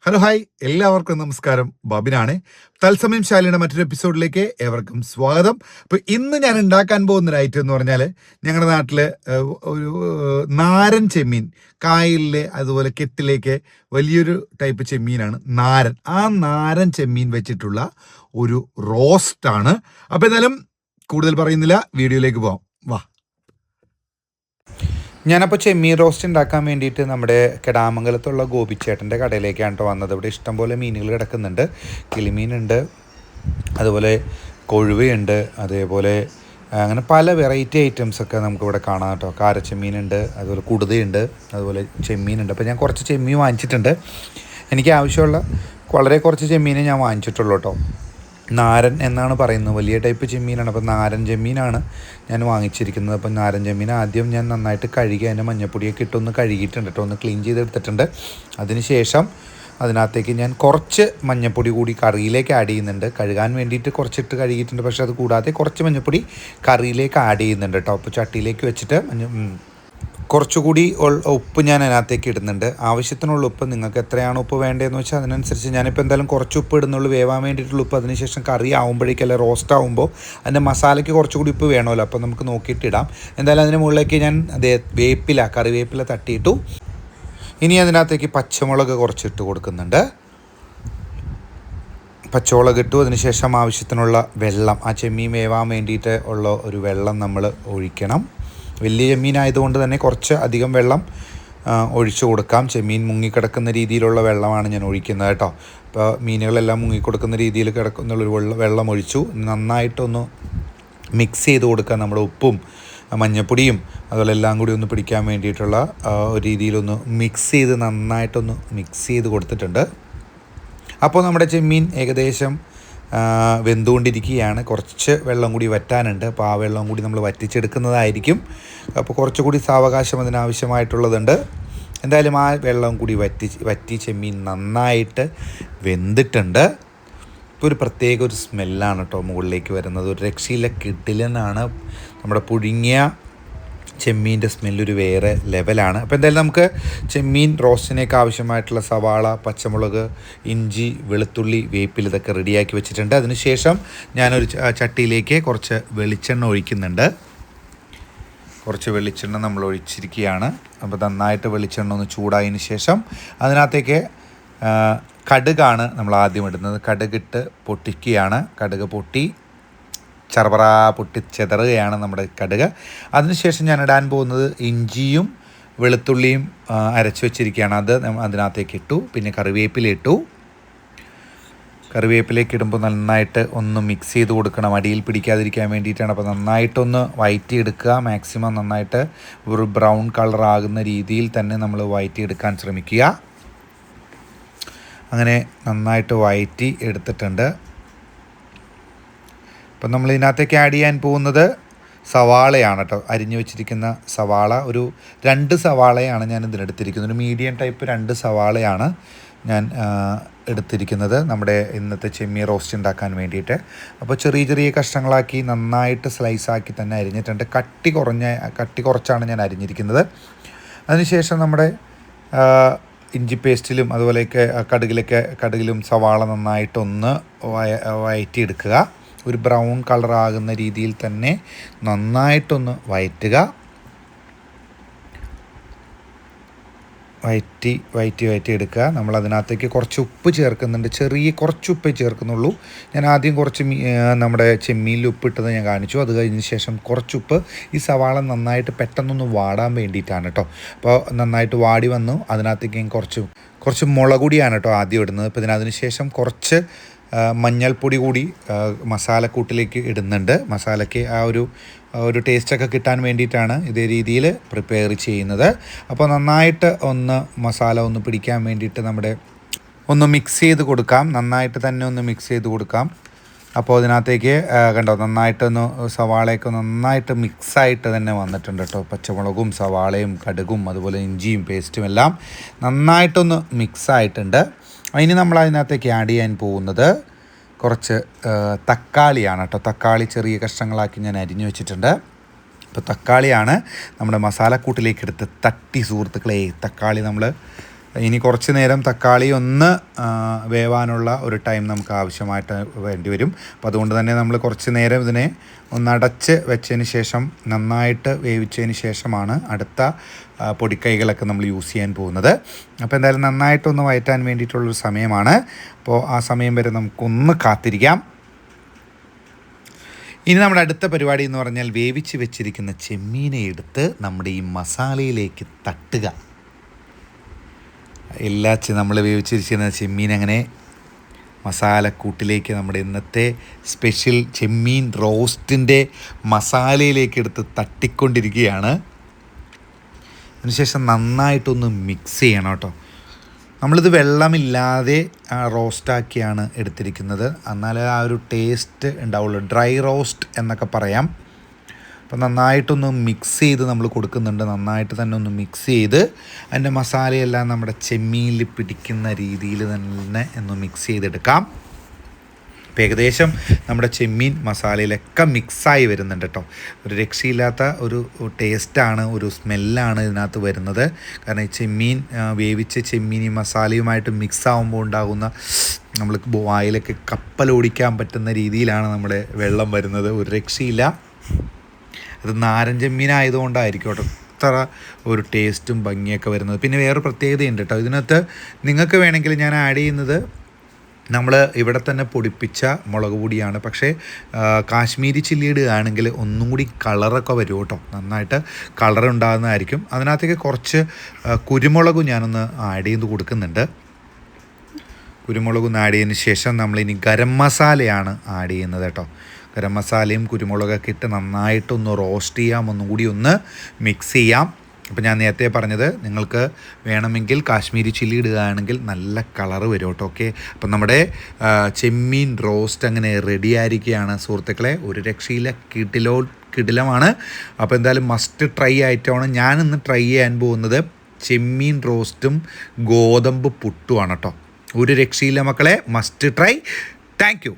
Hello hi, എല്ലാവർക്കും നമസ്കാരം. ബാബിനാണ്. തത്സമയം ശാലിയുടെ മറ്റൊരു എപ്പിസോഡിലേക്ക് ഏവർക്കും സ്വാഗതം. അപ്പോൾ ഇന്ന് ഞാൻ ഉണ്ടാക്കാൻ പോകുന്ന ഒരു ഐറ്റം എന്ന് പറഞ്ഞാൽ ഞങ്ങളുടെ നാട്ടിൽ ഒരു നാരൻ ചെമ്മീൻ, കായലിലെ അതുപോലെ കെട്ടിലേക്ക് വലിയൊരു ടൈപ്പ് ചെമ്മീനാണ് നാരൻ. ആ നാരൻ ചെമ്മീൻ വെച്ചിട്ടുള്ള ഒരു റോസ്റ്റാണ്. അപ്പോൾ എന്തായാലും കൂടുതൽ പറയുന്നില്ല, വീഡിയോയിലേക്ക് പോകാം. വാ. ഞാനപ്പോൾ ചെമ്മീൻ റോസ്റ്റ് ഉണ്ടാക്കാൻ വേണ്ടിയിട്ട് നമ്മുടെ കെടാമംഗലത്തുള്ള ഗോപിച്ചേട്ടൻ്റെ കടയിലേക്കാണ് കേട്ടോ വന്നത്. ഇവിടെ ഇഷ്ടംപോലെ മീനുകൾ കിടക്കുന്നുണ്ട്. കിളിമീനുണ്ട്, അതുപോലെ കൊഴുവയുണ്ട്, അതേപോലെ അങ്ങനെ പല വെറൈറ്റി ഐറ്റംസൊക്കെ നമുക്കിവിടെ കാണാം കേട്ടോ. കാരച്ചെമ്മീനുണ്ട്, അതുപോലെ കുടുതയുണ്ട്, അതുപോലെ ചെമ്മീനുണ്ട്. അപ്പോൾ ഞാൻ കുറച്ച് ചെമ്മീൻ വാങ്ങിച്ചിട്ടുണ്ട്. എനിക്ക് ആവശ്യമുള്ള വളരെ കുറച്ച് ചെമ്മീനെ ഞാൻ വാങ്ങിച്ചിട്ടുള്ളൂ കേട്ടോ. നാരൻ എന്നാണ് പറയുന്നത്, വലിയ ടൈപ്പ് ചെമ്മീനാണ്. അപ്പോൾ നാരൻ ചെമ്മീനാണ് ഞാൻ വാങ്ങിച്ചിരിക്കുന്നത്. അപ്പോൾ നാരൻ ചെമ്മീൻ ആദ്യം ഞാൻ നന്നായിട്ട് കഴുകി അതിൻ്റെ മഞ്ഞപ്പൊടിയൊക്കെ ഇട്ടൊന്ന് കഴുകിയിട്ടുണ്ട് കേട്ടോ, ഒന്ന് ക്ലീൻ ചെയ്തെടുത്തിട്ടുണ്ട്. അതിനുശേഷം അതിനകത്തേക്ക് ഞാൻ കുറച്ച് മഞ്ഞപ്പൊടി കൂടി കറിയിലേക്ക് ആഡ് ചെയ്യുന്നുണ്ട്. കഴുകാൻ വേണ്ടിയിട്ട് കുറച്ചിട്ട് കഴുകിയിട്ടുണ്ട്, പക്ഷേ അത് കൂടാതെ കുറച്ച് മഞ്ഞപ്പൊടി കറിയിലേക്ക് ആഡ് ചെയ്യുന്നുണ്ട് കേട്ടോ. അപ്പോൾ ചട്ടിയിലേക്ക് വെച്ചിട്ട് കുറച്ചുകൂടി ഉപ്പ് ഞാൻ അതിനകത്തേക്ക് ഇടുന്നുണ്ട്. ആവശ്യത്തിനുള്ള ഉപ്പ്, നിങ്ങൾക്ക് എത്രയാണ് ഉപ്പ് വേണ്ടതെന്ന് വെച്ചാൽ അതിനനുസരിച്ച്. ഞാനിപ്പോൾ എന്തായാലും കുറച്ച് ഉപ്പ് ഇടുന്നുള്ളൂ, വേവാൻ വേണ്ടിയിട്ടുള്ള ഉപ്പ്. അതിനുശേഷം കറി ആകുമ്പോഴേക്കും, അല്ല റോസ്റ്റ് ആകുമ്പോൾ അതിൻ്റെ മസാലയ്ക്ക് കുറച്ചുകൂടി ഉപ്പ് വേണമല്ലോ, അപ്പോൾ നമുക്ക് നോക്കിയിട്ടിടാം. എന്തായാലും അതിന് മുകളിലേക്ക് ഞാൻ കറിവേപ്പില തട്ടിയിട്ടു. ഇനി അതിനകത്തേക്ക് പച്ചമുളക് കുറച്ചിട്ട് കൊടുക്കുന്നുണ്ട്. പച്ചമുളക് ഇട്ടു. അതിനുശേഷം ആവശ്യത്തിനുള്ള വെള്ളം, ആ ചെമ്മീൻ വേവാൻ വേണ്ടിയിട്ട് ഉള്ള ഒരു വെള്ളം നമ്മൾ ഒഴിക്കണം. വലിയ ചെമ്മീനായതുകൊണ്ട് തന്നെ കുറച്ച് അധികം വെള്ളം ഒഴിച്ചു കൊടുക്കാം. ചെമ്മീൻ മുങ്ങിക്കിടക്കുന്ന രീതിയിലുള്ള വെള്ളമാണ് ഞാൻ ഒഴിക്കുന്നത് കേട്ടോ. അപ്പോൾ മീനുകളെല്ലാം മുങ്ങിക്കൊടുക്കുന്ന രീതിയിൽ കിടക്കുന്നുള്ളൊരു വെള്ളം ഒഴിച്ചു. നന്നായിട്ടൊന്ന് മിക്സ് ചെയ്ത് കൊടുക്കുക. നമ്മുടെ ഉപ്പും മഞ്ഞപ്പൊടിയും അതുപോലെ എല്ലാം കൂടി ഒന്ന് പിടിക്കാൻ വേണ്ടിയിട്ടുള്ള ഒരു രീതിയിലൊന്ന് നന്നായിട്ടൊന്ന് മിക്സ് ചെയ്ത് കൊടുത്തിട്ടുണ്ട്. അപ്പോൾ നമ്മുടെ ചെമ്മീൻ ഏകദേശം വെന്തുകൊണ്ടിരിക്കുകയാണ്. കുറച്ച് വെള്ളം കൂടി വറ്റാനുണ്ട്. അപ്പോൾ ആ വെള്ളം കൂടി നമ്മൾ വറ്റിച്ചെടുക്കുന്നതായിരിക്കും. അപ്പോൾ കുറച്ചുകൂടി സാവകാശം അതിനാവശ്യമായിട്ടുള്ളതുണ്ട്. എന്തായാലും ആ വെള്ളം കൂടി വറ്റി ചെമ്മീൻ നന്നായിട്ട് വെന്തിട്ടുണ്ട്. ഇപ്പോൾ ഒരു പ്രത്യേക ഒരു സ്മെല്ലാണ് കേട്ടോ മുകളിലേക്ക് വരുന്നത്. ഒരു രക്ഷയില്ല, കിടിലനാണ്. നമ്മുടെ പുഴുങ്ങിയ ചെമ്മീൻ്റെ സ്മെല്ലൊരു വേറെ ലെവലാണ്. അപ്പോൾ എന്തായാലും നമുക്ക് ചെമ്മീൻ റോസ്റ്റിനേക്ക് ആവശ്യമായിട്ടുള്ള സവാള, പച്ചമുളക്, ഇഞ്ചി, വെളുത്തുള്ളി, വേപ്പില ഇതൊക്കെ റെഡിയാക്കി വെച്ചിട്ടുണ്ട്. അതിനുശേഷം ഞാനൊരു ചട്ടിയിലേക്ക് കുറച്ച് വെളിച്ചെണ്ണ ഒഴിക്കുന്നുണ്ട്. കുറച്ച് വെളിച്ചെണ്ണ നമ്മൾ ഒഴിച്ചിരിക്കുകയാണ്. അപ്പോൾ നന്നായിട്ട് വെളിച്ചെണ്ണ ഒന്ന് ചൂടായതിന് ശേഷം അതിനകത്തേക്ക് കടുകാണ് നമ്മൾ ആദ്യം ഇടുന്നത്. കടുകിട്ട് പൊട്ടിക്കുകയാണ്. കടുക് പൊട്ടി പൊട്ടിച്ചെതറുകയാണ് നമ്മുടെ കടുക്. അതിനുശേഷം ഞാൻ ഇടാൻ പോകുന്നത് ഇഞ്ചിയും വെളുത്തുള്ളിയും അരച്ച് വെച്ചിരിക്കുകയാണ്. അത് അതിനകത്തേക്ക് ഇട്ടു. പിന്നെ കറിവേപ്പില ഇട്ടു. കറിവേപ്പിലേക്ക് ഇടുമ്പോൾ നന്നായിട്ട് ഒന്ന് മിക്സ് ചെയ്ത് കൊടുക്കണം, അടിയിൽ പിടിക്കാതിരിക്കാൻ വേണ്ടിയിട്ടാണ്. അപ്പോൾ നന്നായിട്ടൊന്ന് വഴറ്റി എടുക്കുക. മാക്സിമം നന്നായിട്ട് ഒരു ബ്രൗൺ കളർ ആകുന്ന രീതിയിൽ തന്നെ നമ്മൾ വഴറ്റി എടുക്കാൻ ശ്രമിക്കുക. അങ്ങനെ നന്നായിട്ട് വഴറ്റി എടുത്തിട്ടുണ്ട്. അപ്പം നമ്മൾ ഇതിനകത്തേക്ക് ആഡ് ചെയ്യാൻ പോകുന്നത് സവാളയാണ് കേട്ടോ. അരിഞ്ഞു വെച്ചിരിക്കുന്ന സവാള, ഒരു 2 സവാളയാണ് ഞാൻ ഇതിനെടുത്തിരിക്കുന്നത്. ഒരു മീഡിയം ടൈപ്പ് 2 സവാളയാണ് ഞാൻ എടുത്തിരിക്കുന്നത് നമ്മുടെ ഇന്നത്തെ ചെമ്മീൻ റോസ്റ്റ് ഉണ്ടാക്കാൻ വേണ്ടിയിട്ട്. അപ്പോൾ ചെറിയ ചെറിയ കഷ്ണങ്ങളാക്കി നന്നായിട്ട് സ്ലൈസാക്കി തന്നെ അരിഞ്ഞിട്ടുണ്ട്. കട്ടി കുറച്ചാണ് ഞാൻ അരിഞ്ഞിരിക്കുന്നത്. അതിനുശേഷം നമ്മുടെ ഇഞ്ചി പേസ്റ്റിലും അതുപോലെയൊക്കെ കടുകിലും സവാള നന്നായിട്ടൊന്ന് വഴറ്റിയെടുക്കുക. ഒരു ബ്രൗൺ കളർ ആകുന്ന രീതിയിൽ തന്നെ നന്നായിട്ടൊന്ന് വഴറ്റുക. വഴറ്റി എടുക്കുക. നമ്മൾ അതിനകത്തേക്ക് കുറച്ച് ഉപ്പ് ചേർക്കുന്നുണ്ട്. കുറച്ച് ഉപ്പേ ചേർക്കുന്നുള്ളൂ. ഞാൻ ആദ്യം കുറച്ച് നമ്മുടെ ചെമ്മീനിൽ ഉപ്പിട്ടത് ഞാൻ കാണിച്ചു. അത് കഴിഞ്ഞ ശേഷം കുറച്ച് ഉപ്പ്. ഈ സവാള നന്നായിട്ട് പെട്ടെന്നൊന്ന് വാടാൻ വേണ്ടിയിട്ടാണ് കേട്ടോ. അപ്പോൾ നന്നായിട്ട് വാടി വന്നു. അതിനകത്തേക്ക് ഞാൻ കുറച്ച് മുളക് പൊടിയാണ് കേട്ടോ ആദ്യം ഇടുന്നത്. അപ്പോൾ ഇതിനതിന് ശേഷം കുറച്ച് മഞ്ഞൾപ്പൊടി കൂടി മസാലക്കൂട്ടിലേക്ക് ഇടുന്നുണ്ട്. മസാലയ്ക്ക് ആ ഒരു ടേസ്റ്റൊക്കെ കിട്ടാൻ വേണ്ടിയിട്ടാണ് ഇതേ രീതിയിൽ പ്രിപ്പയർ ചെയ്യുന്നത്. അപ്പോൾ നന്നായിട്ട് മസാല ഒന്ന് പിടിക്കാൻ വേണ്ടിയിട്ട് ഒന്ന് മിക്സ് ചെയ്ത് കൊടുക്കാം. നന്നായിട്ട് തന്നെ ഒന്ന് മിക്സ് ചെയ്ത് കൊടുക്കാം. അപ്പോൾ അതിനകത്തേക്ക് കണ്ടോ, നന്നായിട്ടൊന്ന് സവാളയൊക്കെ നന്നായിട്ട് മിക്സായിട്ട് തന്നെ വന്നിട്ടുണ്ട് കേട്ടോ. പച്ചമുളകും സവാളയും കടുകും അതുപോലെ ഇഞ്ചിയും പേസ്റ്റും എല്ലാം നന്നായിട്ടൊന്ന് മിക്സായിട്ടുണ്ട്. അതിന് നമ്മൾ അതിനകത്തേക്ക് ആഡ് ചെയ്യാൻ പോകുന്നത് കുറച്ച് തക്കാളിയാണ് കേട്ടോ. തക്കാളി ചെറിയ കഷ്ണങ്ങളാക്കി ഞാൻ അരിഞ്ഞു വെച്ചിട്ടുണ്ട്. അപ്പോൾ തക്കാളിയാണ് നമ്മുടെ മസാലക്കൂട്ടിലേക്ക് എടുത്ത് തട്ടി. സുഹൃത്തുക്കളെ, തക്കാളി നമ്മൾ ഇനി കുറച്ച് നേരം തക്കാളി ഒന്ന് വേവാനുള്ള ഒരു ടൈം നമുക്ക് ആവശ്യമായിട്ട് വേണ്ടി വരും. അപ്പോൾ അതുകൊണ്ട് തന്നെ നമ്മൾ കുറച്ച് നേരം ഇതിനെ ഒന്നടച്ച് വെച്ചതിന് ശേഷം നന്നായിട്ട് വേവിച്ചതിന് ശേഷമാണ് അടുത്ത പൊടിക്കൈകളൊക്കെ നമ്മൾ യൂസ് ചെയ്യാൻ പോകുന്നത്. അപ്പോൾ എന്തായാലും നന്നായിട്ടൊന്ന് വഴറ്റാൻ വേണ്ടിയിട്ടുള്ളൊരു സമയമാണ്. അപ്പോൾ ആ സമയം വരെ നമുക്കൊന്ന് കാത്തിരിക്കാം. ഇനി നമ്മുടെ അടുത്ത പരിപാടി എന്ന് പറഞ്ഞാൽ വേവിച്ച് വെച്ചിരിക്കുന്ന ചെമ്മീനെ എടുത്ത് നമ്മുടെ ഈ മസാലയിലേക്ക് തട്ടുക. നമ്മൾ വേവിച്ചിരിക്കുന്ന ചെമ്മീൻ അങ്ങനെ മസാലക്കൂട്ടിലേക്ക് നമ്മുടെ ഇന്നത്തെ സ്പെഷ്യൽ ചെമ്മീൻ റോസ്റ്റിൻ്റെ മസാലയിലേക്ക് എടുത്ത് തട്ടിക്കൊണ്ടിരിക്കുകയാണ്. അതിനുശേഷം നന്നായിട്ടൊന്ന് മിക്സ് ചെയ്യണം കേട്ടോ. നമ്മളിത് വെള്ളമില്ലാതെ റോസ്റ്റാക്കിയാണ് എടുത്തിരിക്കുന്നത്, എന്നാലേ ആ ഒരു ടേസ്റ്റ് ഉണ്ടാവുള്ളൂ. ഡ്രൈ റോസ്റ്റ് എന്നൊക്കെ പറയാം. അപ്പോൾ നന്നായിട്ടൊന്ന് മിക്സ് ചെയ്ത് നമ്മൾ കൊടുക്കുന്നുണ്ട്. നന്നായിട്ട് തന്നെ ഒന്ന് മിക്സ് ചെയ്ത് അതിൻ്റെ മസാലയെല്ലാം നമ്മുടെ ചെമ്മീനിൽ പിടിക്കുന്ന രീതിയിൽ തന്നെ ഒന്ന് മിക്സ് ചെയ്തെടുക്കാം. അപ്പോൾ ഏകദേശം നമ്മുടെ ചെമ്മീൻ മസാലയിലൊക്കെ മിക്സായി വരുന്നുണ്ട് കേട്ടോ. ഒരു രക്ഷയില്ലാത്ത ഒരു ടേസ്റ്റാണ്, ഒരു സ്മെല്ലാണ് ഇതിനകത്ത് വരുന്നത്. കാരണം ഈ ചെമ്മീൻ വേവിച്ച ചെമ്മീൻ ഈ മസാലയുമായിട്ട് മിക്സ് ആകുമ്പോൾ ഉണ്ടാകുന്ന നമ്മൾക്ക് വായിലൊക്കെ കപ്പലോടിക്കാൻ പറ്റുന്ന രീതിയിലാണ് നമ്മുടെ വെള്ളം വരുന്നത്. ഒരു രക്ഷയില്ല. അത് നാരൻ ചെമ്മീനായതുകൊണ്ടായിരിക്കും കേട്ടോ ഇത്ര ഒരു ടേസ്റ്റും ഭംഗിയൊക്കെ വരുന്നത്. പിന്നെ വേറെ പ്രത്യേകതയുണ്ട് കേട്ടോ ഇതിനകത്ത്. നിങ്ങൾക്ക് വേണമെങ്കിൽ ഞാൻ ആഡ് ചെയ്യുന്നത് നമ്മൾ ഇവിടെ തന്നെ പൊടിപ്പിച്ച മുളക് പൊടിയാണ്. പക്ഷേ കാശ്മീരി ചില്ലി ഇടുകയാണെങ്കിൽ ഒന്നും കൂടി കളറൊക്കെ വരും കേട്ടോ, നന്നായിട്ട് കളർ ഉണ്ടാകുന്നതായിരിക്കും. അതിനകത്തേക്ക് കുറച്ച് കുരുമുളകും ഞാനൊന്ന് ആഡ് ചെയ്ത് കൊടുക്കുന്നുണ്ട്. കുരുമുളകും ആഡ് ചെയ്തതിന് ശേഷം നമ്മളിനി ഗരം മസാലയാണ് ആഡ് ചെയ്യുന്നത് കേട്ടോ. ഗരം മസാലയും കുരുമുളകൊക്കെ ഇട്ട് നന്നായിട്ടൊന്ന് റോസ്റ്റ് ചെയ്യാം, ഒന്നും കൂടി ഒന്ന് മിക്സ് ചെയ്യാം. അപ്പോൾ ഞാൻ നേരത്തെ പറഞ്ഞത്, നിങ്ങൾക്ക് വേണമെങ്കിൽ കാശ്മീരി ചില്ലി ഇടുകയാണെങ്കിൽ നല്ല കളറ് വരും കേട്ടോ. ഓക്കെ, അപ്പം നമ്മുടെ ചെമ്മീൻ റോസ്റ്റ് അങ്ങനെ റെഡി ആയിരിക്കുകയാണ് സുഹൃത്തുക്കളെ. ഒരു രക്ഷയില്ല, കിടിലമാണ്. അപ്പോൾ എന്തായാലും മസ്റ്റ് ട്രൈ ആയിട്ടാണ് ഞാനിന്ന് ട്രൈ ചെയ്യാൻ പോകുന്നത്. ചെമ്മീൻ റോസ്റ്റും ഗോതമ്പ് പുട്ടുമാണ് കേട്ടോ. ഒരു രക്ഷയില്ല മക്കളെ, മസ്റ്റ് ട്രൈ. Thank you.